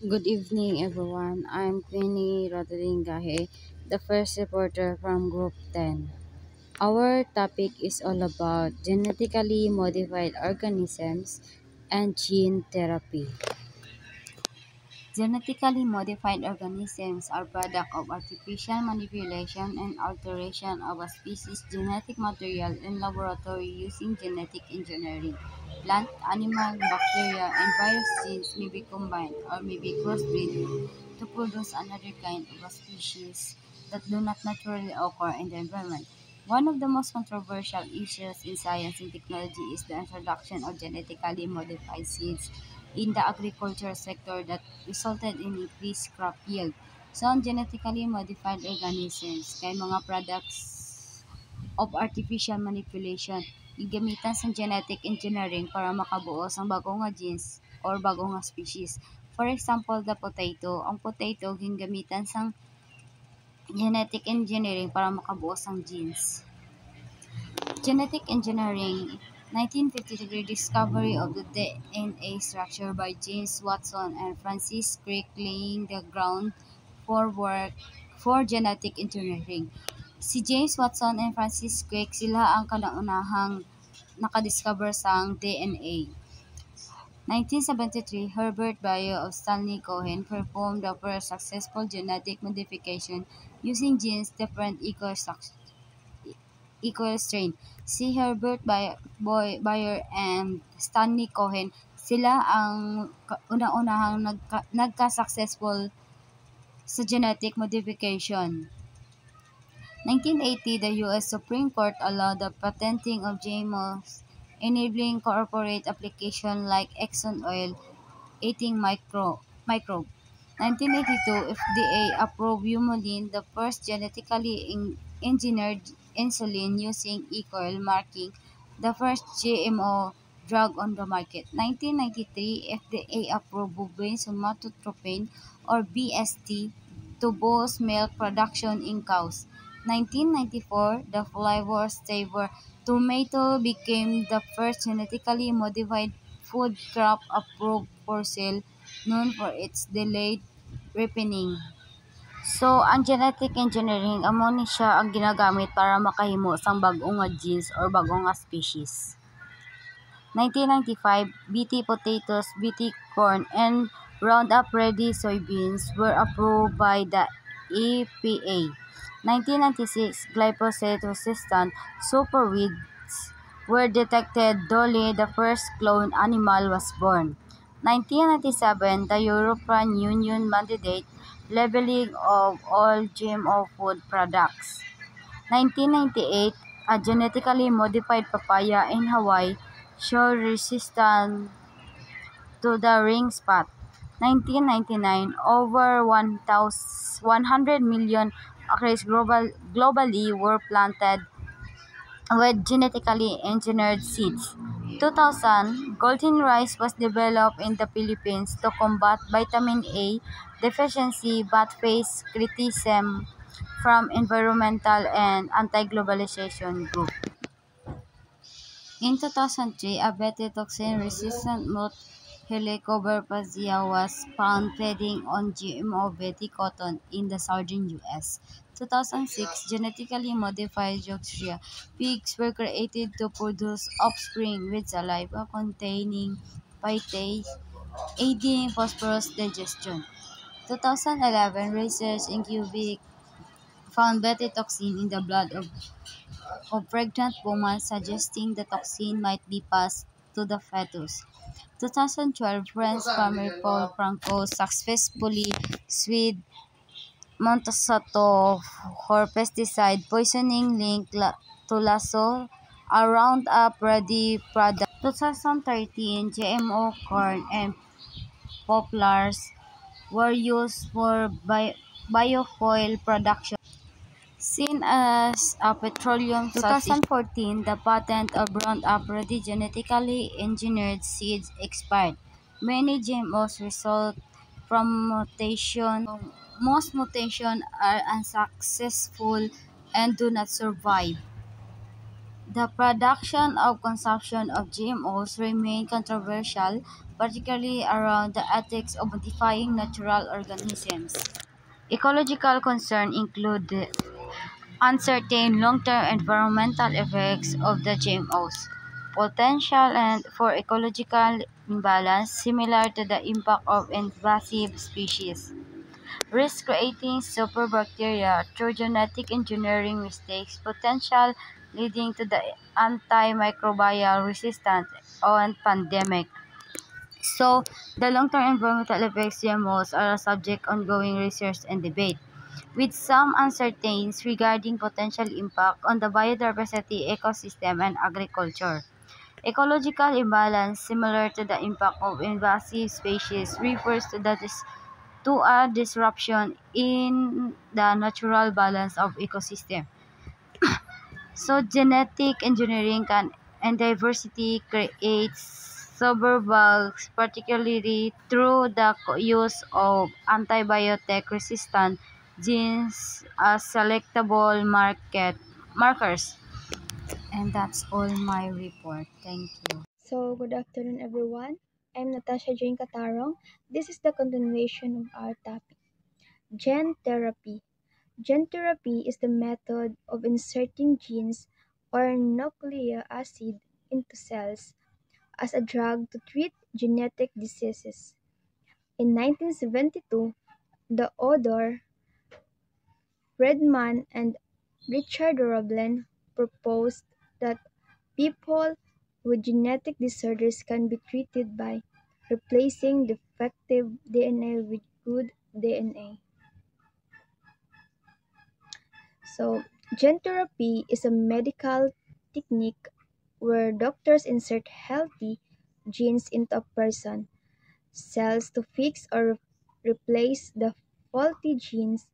Good evening, everyone. I'm Queenie Rodriguez, the first reporter from Group 10. Our topic is all about genetically modified organisms and gene therapy. Genetically modified organisms are products of artificial manipulation and alteration of a species' genetic material in laboratory using genetic engineering. Plant, animal, bacteria, and virus genes may be combined or may be crossbreed to produce another kind of a species that do not naturally occur in the environment. One of the most controversial issues in science and technology is the introduction of genetically modified seeds in the agriculture sector that resulted in increased crop yield. Some genetically modified organisms kay mga products of artificial manipulation gigamitan sa genetic engineering para makabuo sang bago nga genes or bago nga species. For example, the potato. Ang potato ginggamitan sang genetic engineering para makabuo sang genes. Genetic engineering 1953 discovery of the DNA structure by James Watson and Francis Crick laying the ground for work for genetic engineering. Si James Watson and Francis Crick sila ang kauna-unahang nakadiscover sang DNA. 1973, Herbert Bayer of Stanley Cohen performed the first successful genetic modification using genes different equal strain. Si Herbert Bayer and Stanley Cohen, sila ang unang-unahang nagka-successful sa genetic modification. 1980, the U.S. Supreme Court allowed the patenting of GMOs, enabling corporate application like Exxon Oil eating microbe. 1982, FDA approved Humulin, the first genetically engineered insulin using E-coil, marking the first GMO drug on the market. 1993, FDA approved bovine somatotropin or BST to boost milk production in cows. 1994, the flavor Savor tomato became the first genetically modified food crop approved for sale, known for its delayed ripening. So, ang genetic engineering amo ni siya ang ginagamit para makahimo sang bag-o nga genes or bag-o nga species. 1995, BT potatoes, BT corn, and Roundup Ready soybeans were approved by the EPA. 1996, glyphosate-resistant superweeds were detected. Dolly, the first cloned animal, was born. 1997, the European Union mandated labeling of all GMO food products. 1998, a genetically modified papaya in Hawaii showed resistance to the ring spot. 1999, over 100 million acres globally were planted with genetically engineered seeds. 2000, golden rice was developed in the Philippines to combat vitamin A deficiency but faced criticism from environmental and anti-globalization groups. In 2003, a betatoxin-resistant moth, Helicobacter was found feeding on GMO Betty cotton in the southern U.S. 2006, genetically modified Yorkshire pigs were created to produce offspring with saliva containing phytase, aiding phosphorus digestion. 2011, research in Quebec found betatoxin in the blood of pregnant women, suggesting the toxin might be passed to the fetus. 2012, French farmer Paul Franco successfully switched Monsanto for pesticide poisoning linked to lasso, a Roundup Ready product. 2013, GMO corn and poplars were used for biofuel production, seen as a petroleum substitute. 2014, the patent of Roundup Ready genetically engineered seeds expired. Many GMOs result from mutation. Most mutations are unsuccessful and do not survive. The production of consumption of GMOs remain controversial, particularly around the ethics of modifying natural organisms. Ecological concerns include the uncertain long-term environmental effects of the GMOs, potential and for ecological imbalance similar to the impact of invasive species, risk creating superbacteria through genetic engineering mistakes, potential leading to the antimicrobial resistance and pandemic. So, the long-term environmental effects of GMOs are a subject ongoing research and debate, with some uncertainties regarding potential impact on the biodiversity, ecosystem, and agriculture. Ecological imbalance, similar to the impact of invasive species, refers to a disruption in the natural balance of ecosystem. So genetic engineering can and diversity creates superbugs, particularly through the use of antibiotic resistant genes as selectable markers. And that's all my report. Thank you. So, good afternoon, everyone. I'm Natasha Jane Katarong. This is the continuation of our topic, gene therapy. Gene therapy is the method of inserting genes or nucleic acid into cells as a drug to treat genetic diseases. In 1972, the author Friedman and Richard Roblin proposed that people with genetic disorders can be treated by replacing defective DNA with good DNA. So, gene therapy is a medical technique where doctors insert healthy genes into a person cells to fix or replace the faulty genes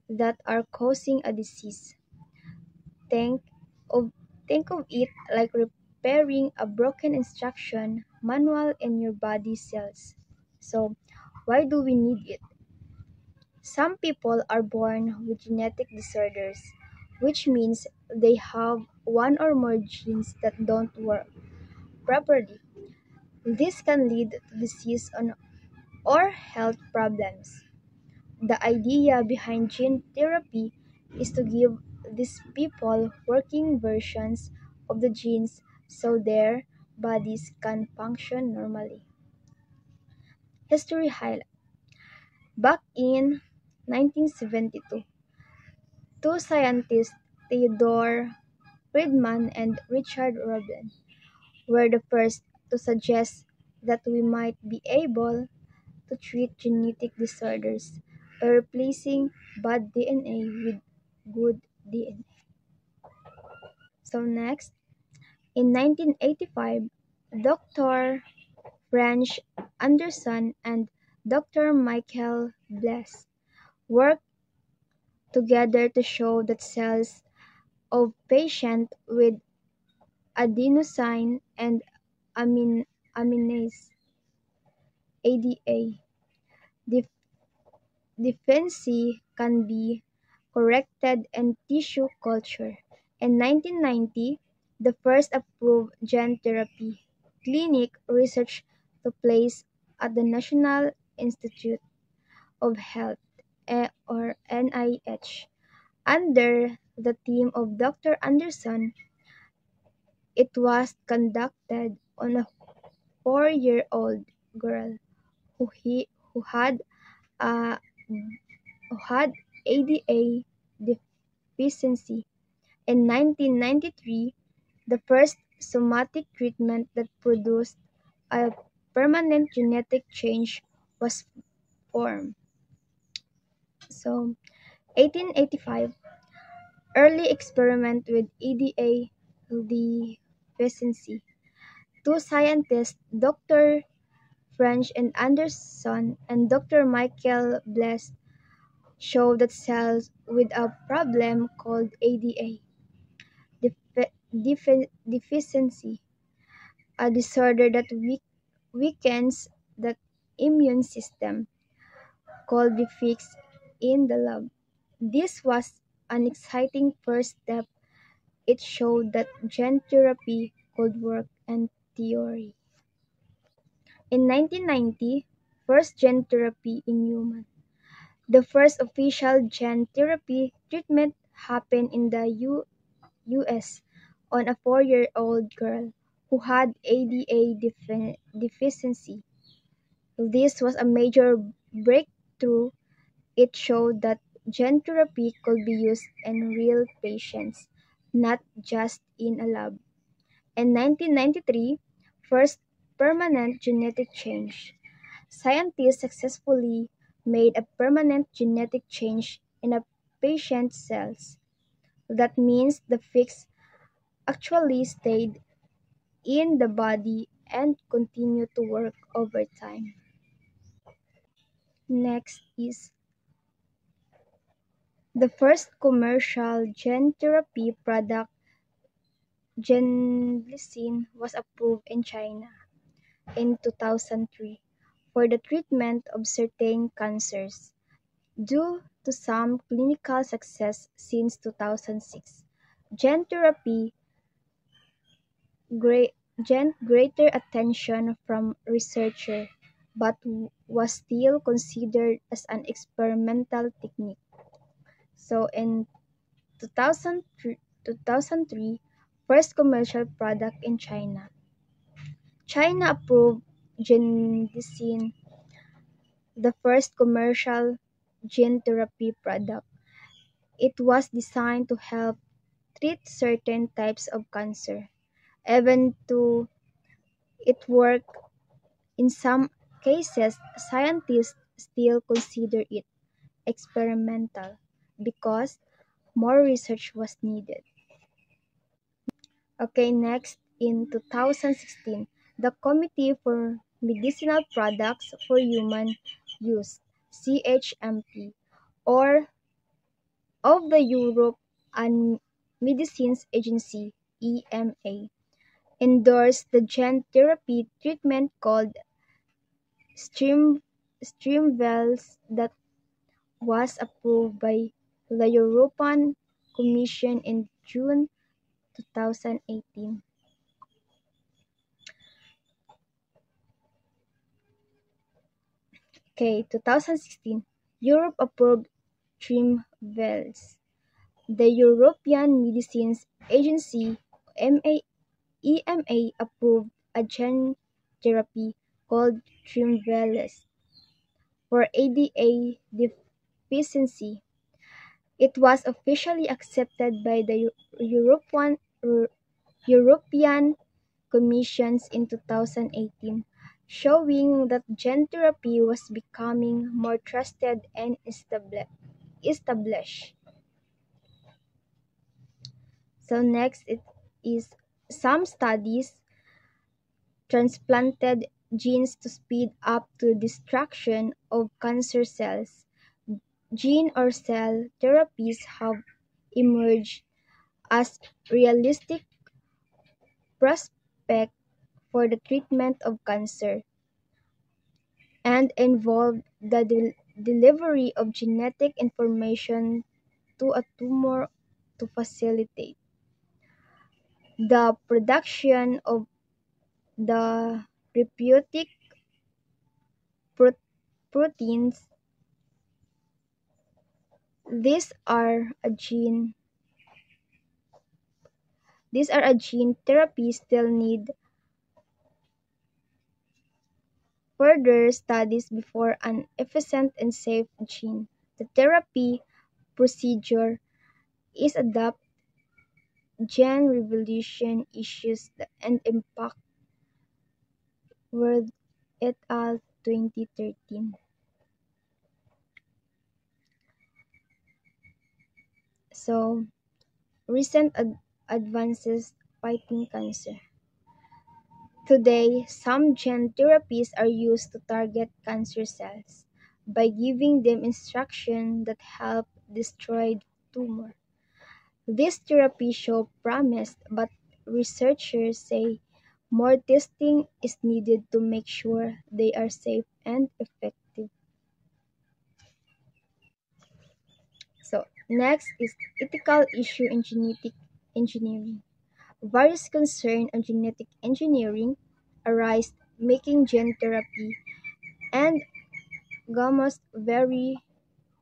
that are causing a disease. Think of think of it like repairing a broken instruction manual in your body cells. So, why do we need it? Some people are born with genetic disorders, which means they have one or more genes that don't work properly. This can lead to disease or health problems. The idea behind gene therapy is to give these people working versions of the genes so their bodies can function normally. History highlight. Back in 1972, two scientists, Theodore Friedman and Richard Roblin, were the first to suggest that we might be able to treat genetic disorders by replacing bad DNA with good DNA. So next, in 1985, Dr. French Anderson and Dr. Michael Bless worked together to show that cells of patients with adenosine and aminase ADA deficiency can be corrected in tissue culture. In 1990, the first approved gene therapy clinic research took place at the National Institute of Health or NIH. Under the team of Dr. Anderson, it was conducted on a 4-year-old girl who, he, who had a who had ADA deficiency. In 1993, the first somatic treatment that produced a permanent genetic change was formed. So, 1885, early experiment with ADA deficiency. Two scientists, Dr. French and Anderson and Dr. Michael Bless, show that cells with a problem called ADA deficiency, a disorder that weakens the immune system, could be fixed in the lab. This was an exciting first step it showed that gene therapy could work in theory. In 1990, first gene therapy in humans. The first official gene therapy treatment happened in the US on a 4-year-old girl who had ADA deficiency. This was a major breakthrough. It showed that gene therapy could be used in real patients, not just in a lab. In 1993, first permanent genetic change. Scientists successfully made a permanent genetic change in a patient's cells. That means the fix actually stayed in the body and continued to work over time. Next is the first commercial gene therapy product, Genlysin, was approved in China in 2003 for the treatment of certain cancers. Due to some clinical success since 2006, gene therapy gained greater attention from researchers but was still considered as an experimental technique. So in 2003, first commercial product in China. China approved Gendysin, the first commercial gene therapy product. It was designed to help treat certain types of cancer. Even though it worked in some cases, scientists still consider it experimental because more research was needed. Okay, next, in 2016, the Committee for Medicinal Products for Human Use, CHMP, or of the Europe and Medicines Agency, EMA, endorsed the gene therapy treatment called Streamvels that was approved by the European Commission in June 2018. Okay, 2016, Europe approved Streamvels. The European Medicines Agency EMA approved a gene therapy called Streamvels for ADA deficiency. It was officially accepted by the European Commission in 2018, showing that gene therapy was becoming more trusted and established. So next it is some studies transplanted genes to speed up the destruction of cancer cells. Gene or cell therapies have emerged as realistic prospect for the treatment of cancer and involve the delivery of genetic information to a tumor to facilitate the production of the therapeutic pro- proteins. These are a gene these are a gene therapy still need further studies before an efficient and safe gene. The therapy procedure is adapt gene revolution issues and impact World et al. 2013. So, recent advances fighting cancer. Today, some gene therapies are used to target cancer cells by giving them instructions that help destroy the tumor. This therapy show promise, but researchers say more testing is needed to make sure they are safe and effective. So, next is ethical issue in genetic engineering. Various concerns on genetic engineering arise, making gene therapy and gammas very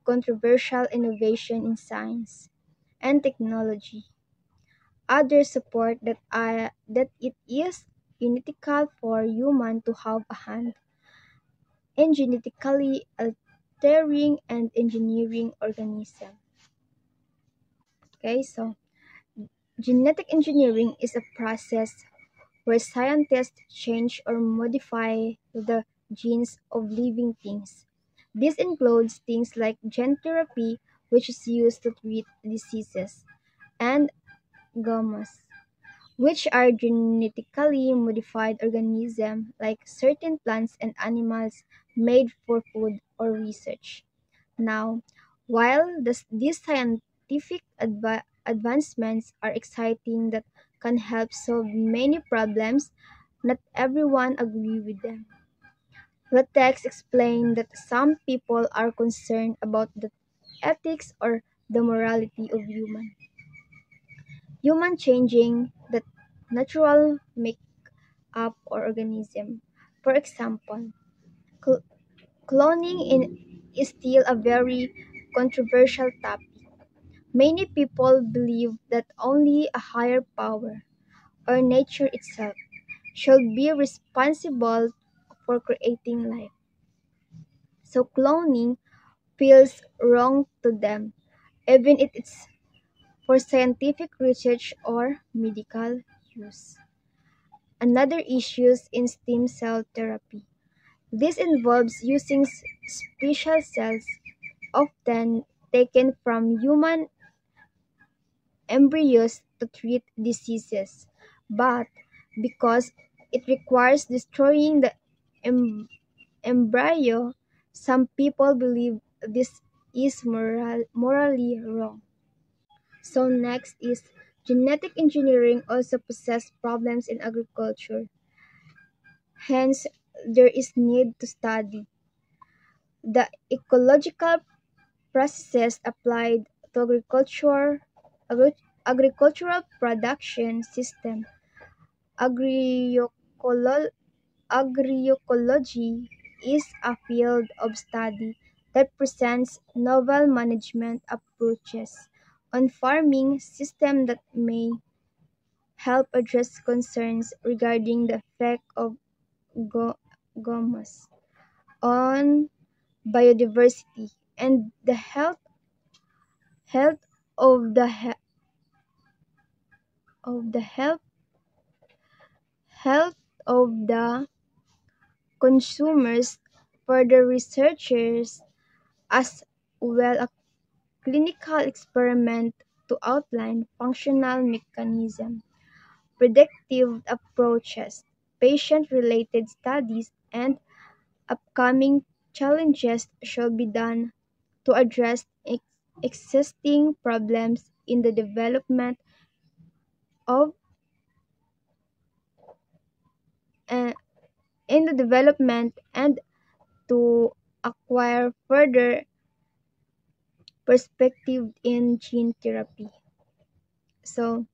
controversial innovation in science and technology. Others support that it is unethical for humans to have a hand in genetically altering and engineering organisms. Okay, so genetic engineering is a process where scientists change or modify the genes of living things. This includes things like gene therapy, which is used to treat diseases, and gammas, which are genetically modified organisms like certain plants and animals made for food or research. Now, while these scientific advancements are exciting that can help solve many problems, not everyone agree with them. The text explained that some people are concerned about the ethics or the morality of human changing the natural makeup or organism. For example, cl- is still a very controversial topic. Many people believe that only a higher power, or nature itself, should be responsible for creating life. So cloning feels wrong to them, even if it's for scientific research or medical use. Another issue is in stem cell therapy. This involves using special cells, often taken from human embryos to treat diseases, but because it requires destroying the em- embryo, some people believe this is morally wrong. So next is genetic engineering also possesses problems in agriculture. Hence, there is need to study the ecological processes applied to agricultural production system. Agroecolo- Agroecology is a field of study that presents novel management approaches on farming systems that may help address concerns regarding the effect of go- GMOs on biodiversity and the health of the he- of the health of the consumers. Further researchers as well a clinical experiment to outline functional mechanism, predictive approaches, patient-related studies, and upcoming challenges should be done to address existing problems of uh, in the development and to acquire further perspective in gene therapy. So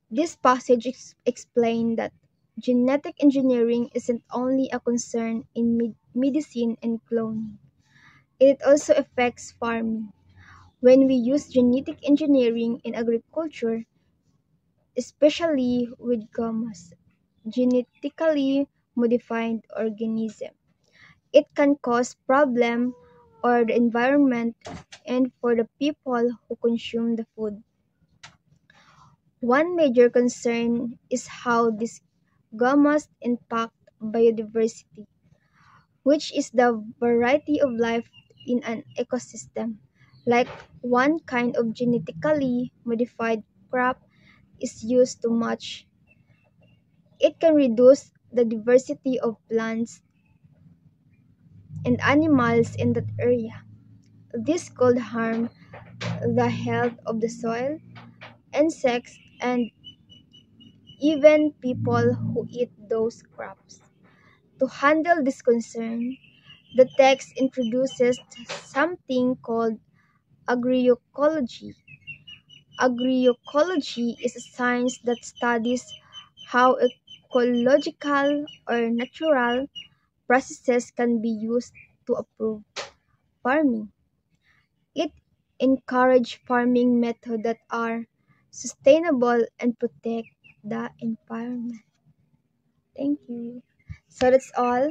this passage explained that genetic engineering isn't only a concern in medicine and cloning. It also affects farming. When we use genetic engineering in agriculture, especially with GMOs, genetically modified organism, it can cause problem or the environment and for the people who consume the food. One major concern is how these GMOs impact biodiversity, which is the variety of life in an ecosystem. Like one kind of genetically modified crop is used too much, it can reduce the diversity of plants and animals in that area. This could harm the health of the soil, insects, and even people who eat those crops. To handle this concern, the text introduces something called agroecology, Agroecology is a science that studies how ecological or natural processes can be used to improve farming. It encourages farming methods that are sustainable and protect the environment. Thank you. So that's all.